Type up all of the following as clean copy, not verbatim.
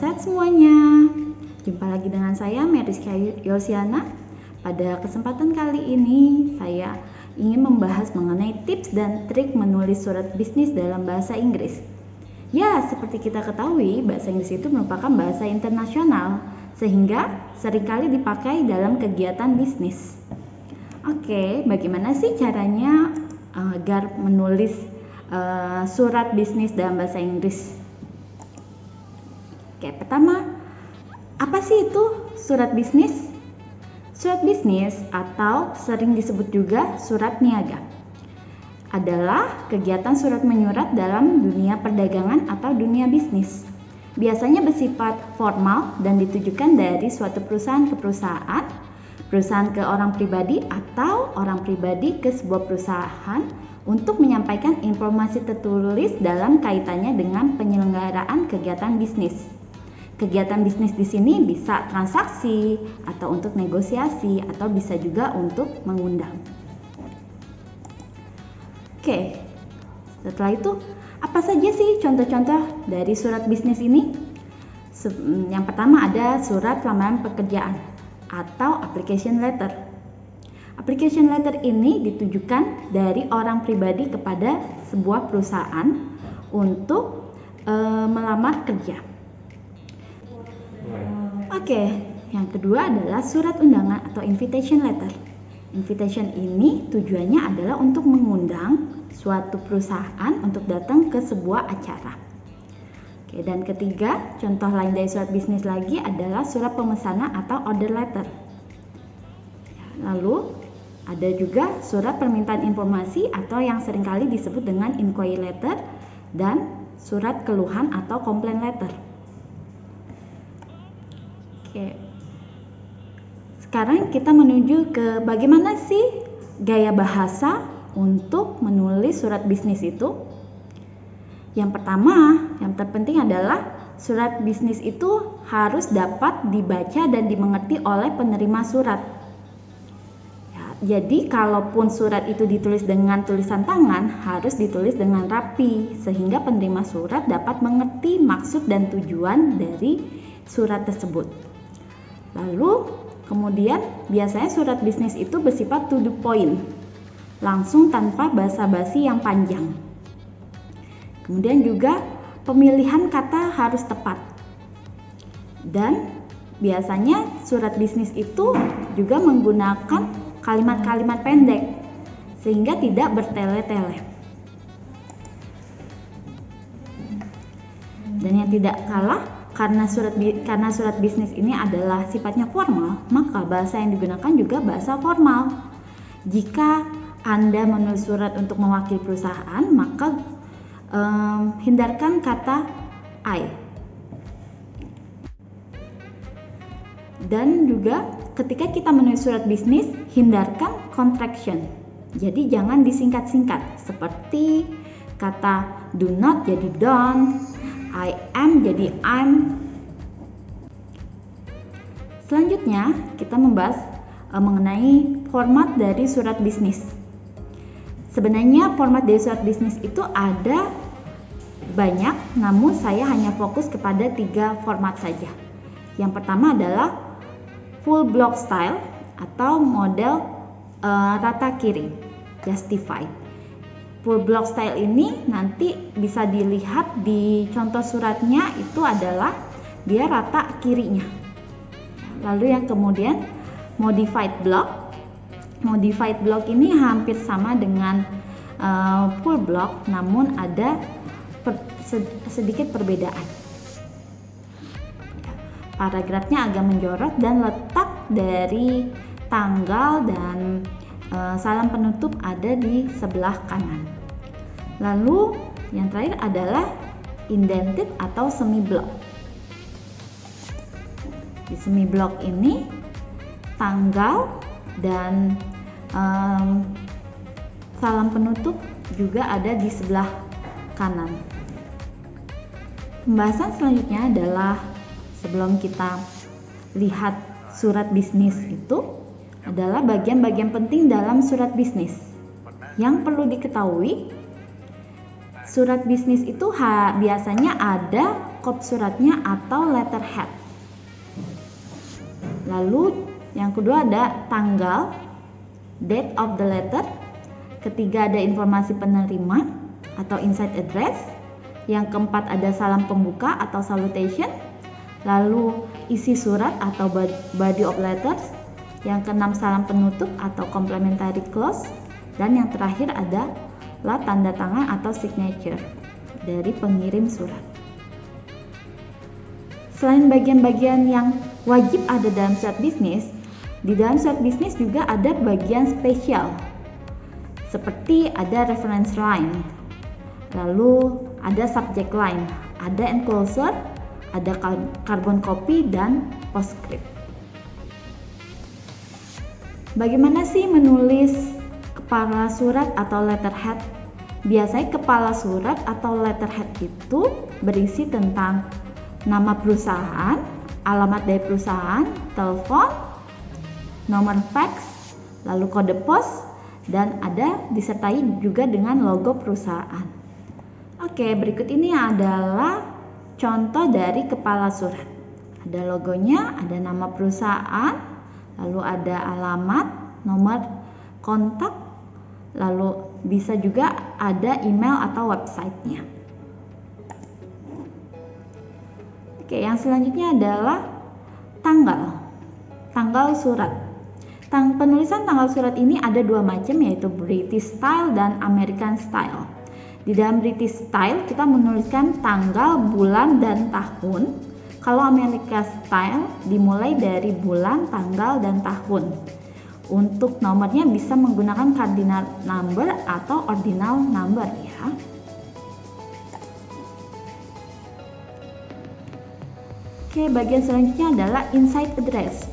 sehat semuanya. Jumpa lagi dengan saya Meriska Yosiana. Pada kesempatan kali ini saya ingin membahas mengenai tips dan trik menulis surat bisnis dalam bahasa Inggris. Ya, seperti kita ketahui, bahasa Inggris itu merupakan bahasa internasional sehingga seringkali dipakai dalam kegiatan bisnis. Oke, bagaimana sih caranya agar menulis surat bisnis dalam bahasa Inggris? Oke, pertama, apa sih itu surat bisnis? Surat bisnis atau sering disebut juga surat niaga adalah kegiatan surat menyurat dalam dunia perdagangan atau dunia bisnis. Biasanya bersifat formal dan ditujukan dari suatu perusahaan ke perusahaan, perusahaan ke orang pribadi atau orang pribadi ke sebuah perusahaan untuk menyampaikan informasi tertulis dalam kaitannya dengan penyelenggaraan kegiatan bisnis. Kegiatan bisnis di sini bisa transaksi atau untuk negosiasi atau bisa juga untuk mengundang. Oke, setelah itu apa saja sih contoh-contoh dari surat bisnis ini? Yang pertama ada surat lamaran pekerjaan atau application letter. Application letter ini ditujukan dari orang pribadi kepada sebuah perusahaan untuk melamar kerja. Oke, yang kedua adalah surat undangan atau invitation letter. Invitation ini tujuannya adalah untuk mengundang suatu perusahaan untuk datang ke sebuah acara. Oke, dan ketiga, contoh lain dari surat bisnis lagi adalah surat pemesanan atau order letter. Lalu ada juga surat permintaan informasi atau yang seringkali disebut dengan inquiry letter dan surat keluhan atau complaint letter. Oke. Sekarang kita menuju ke bagaimana sih gaya bahasa untuk menulis surat bisnis itu. Yang pertama, yang terpenting adalah surat bisnis itu harus dapat dibaca dan dimengerti oleh penerima surat. Jadi kalaupun surat itu ditulis dengan tulisan tangan, harus ditulis dengan rapi sehingga penerima surat dapat mengerti maksud dan tujuan dari surat tersebut. Lalu kemudian biasanya surat bisnis itu bersifat to the point, langsung tanpa basa-basi yang panjang. Kemudian juga pemilihan kata harus tepat. Dan biasanya surat bisnis itu juga menggunakan kalimat-kalimat pendek sehingga tidak bertele-tele. Dan yang tidak kalah, karena surat bisnis ini adalah sifatnya formal, maka bahasa yang digunakan juga bahasa formal. Jika Anda menulis surat untuk mewakili perusahaan, maka hindarkan kata I. Dan juga ketika kita menulis surat bisnis, hindarkan contraction. Jadi jangan disingkat-singkat, seperti kata do not jadi don't, I am jadi I'm. Selanjutnya kita membahas mengenai format dari surat bisnis. Sebenarnya format dari surat bisnis itu ada banyak, namun saya hanya fokus kepada 3 format saja. Yang pertama adalah full block style atau model rata kiri, justified. Full block style ini nanti bisa dilihat di contoh suratnya, itu adalah dia rata kirinya. Lalu yang kemudian modified block. Modified block ini hampir sama dengan full block, namun ada sedikit perbedaan. Paragrafnya agak menjorok dan letak dari tanggal dan salam penutup ada di sebelah kanan. Lalu yang terakhir adalah indented atau semi block. Di semi block ini tanggal dan salam penutup juga ada di sebelah kanan. Pembahasan selanjutnya adalah sebelum kita lihat surat bisnis itu adalah bagian-bagian penting dalam surat bisnis. Yang perlu diketahui, surat bisnis itu biasanya ada kop suratnya atau letterhead. Lalu yang kedua ada tanggal, date of the letter. Ketiga ada informasi penerima atau inside address. Yang keempat ada salam pembuka atau salutation. Lalu isi surat atau body of letters. Yang keenam salam penutup atau complimentary close. Dan yang terakhir adalah tanda tangan atau signature dari pengirim surat. Selain bagian-bagian yang wajib ada dalam surat bisnis, di dalam surat bisnis juga ada bagian spesial, seperti ada reference line, lalu ada subject line, ada enclosure, ada carbon copy, dan postscript. Bagaimana sih menulis kepala surat atau letterhead? Biasanya kepala surat atau letterhead itu berisi tentang nama perusahaan, alamat dari perusahaan, telepon, nomor fax, lalu kode pos, dan ada disertai juga dengan logo perusahaan. Oke, berikut ini adalah contoh dari kepala surat. Ada logonya, ada nama perusahaan, lalu ada alamat, nomor kontak, lalu bisa juga ada email atau websitenya. Oke, yang selanjutnya adalah tanggal surat. Penulisan tanggal surat ini ada dua macam, yaitu British style dan American style. Di dalam British style kita menuliskan tanggal, bulan, dan tahun. Kalau American style dimulai dari bulan, tanggal, dan tahun. Untuk nomornya bisa menggunakan cardinal number atau ordinal number ya. Oke, bagian selanjutnya adalah inside address.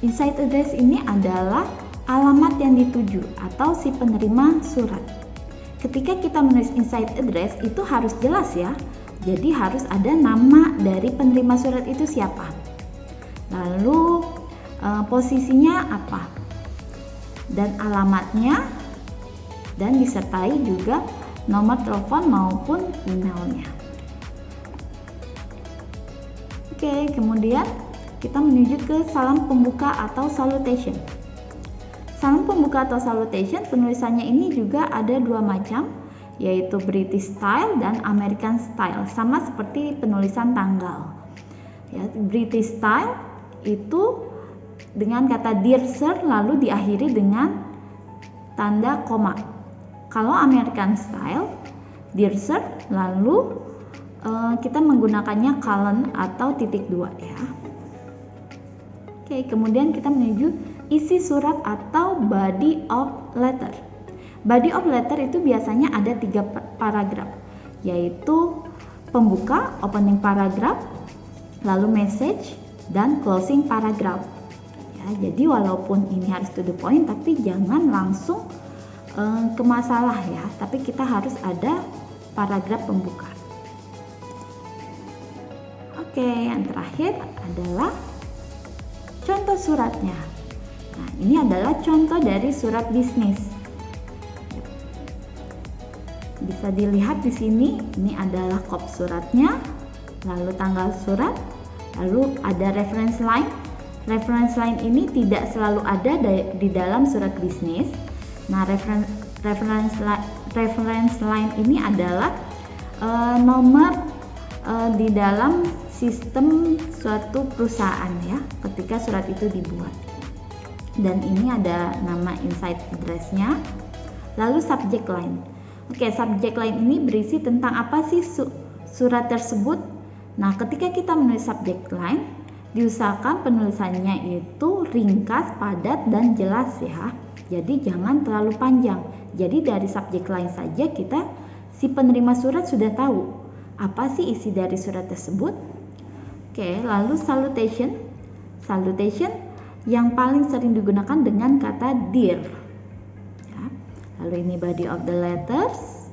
Inside address ini adalah alamat yang dituju atau si penerima surat. Ketika kita menulis inside address itu harus jelas ya. Jadi harus ada nama dari penerima surat itu siapa. Lalu posisinya apa? Dan alamatnya, dan disertai juga nomor telepon maupun emailnya. Oke, kemudian kita menuju ke salam pembuka atau salutation. Salam pembuka atau salutation penulisannya ini juga ada dua macam, yaitu British style dan American style, sama seperti penulisan tanggal. Ya, British style itu dengan kata dear sir lalu diakhiri dengan tanda koma. Kalau American style, dear sir lalu kita menggunakannya colon atau titik dua ya. Oke, kemudian kita menuju isi surat atau body of letter. Body of letter itu biasanya ada 3 paragraf, yaitu pembuka, opening paragraph, lalu message, dan closing paragraph. Ya, jadi walaupun ini harus to the point, tapi jangan langsung ke masalah ya, tapi kita harus ada paragraf pembuka. Oke, yang terakhir adalah contoh suratnya. Nah, ini adalah contoh dari surat bisnis. Bisa dilihat di sini, ini adalah kop suratnya, lalu tanggal surat, lalu ada reference line. Reference line ini tidak selalu ada di dalam surat bisnis. Nah, reference line ini adalah nomor di dalam sistem suatu perusahaan ya, ketika surat itu dibuat. Dan ini ada nama inside address-nya. Lalu subject line. Oke, subject line ini berisi tentang apa sih surat tersebut. Nah, ketika kita menulis subject line, diusahakan penulisannya itu ringkas, padat, dan jelas ya. Jadi jangan terlalu panjang. Jadi dari subject line saja si penerima surat sudah tahu apa sih isi dari surat tersebut. Oke, lalu salutation. Salutation yang paling sering digunakan dengan kata dear. Ya. Lalu ini body of the letters.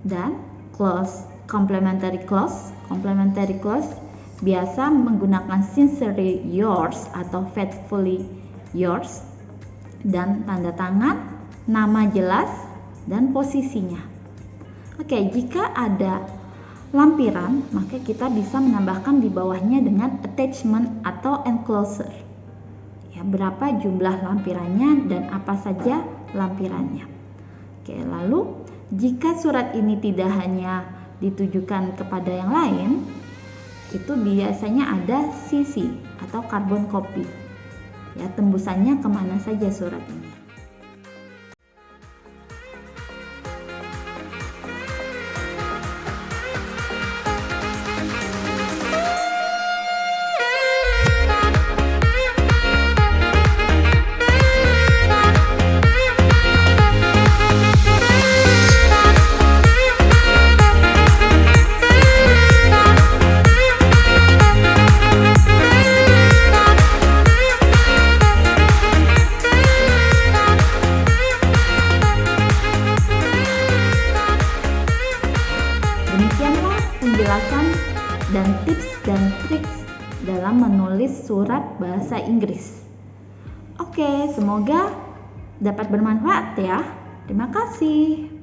Dan clause, complementary clause. Complementary clause biasa menggunakan sincerely yours atau faithfully yours. Dan tanda tangan, nama jelas, dan posisinya. Oke, jika ada lampiran, maka kita bisa menambahkan di bawahnya dengan attachment atau enclosure. Ya, berapa jumlah lampirannya dan apa saja lampirannya. Oke, lalu jika surat ini tidak hanya ditujukan kepada yang lain, itu biasanya ada CC atau carbon copy. Ya, tembusannya kemana saja surat ini. Demikianlah penjelasan dan tips dan trik dalam menulis surat bahasa Inggris. Oke, semoga dapat bermanfaat ya. Terima kasih.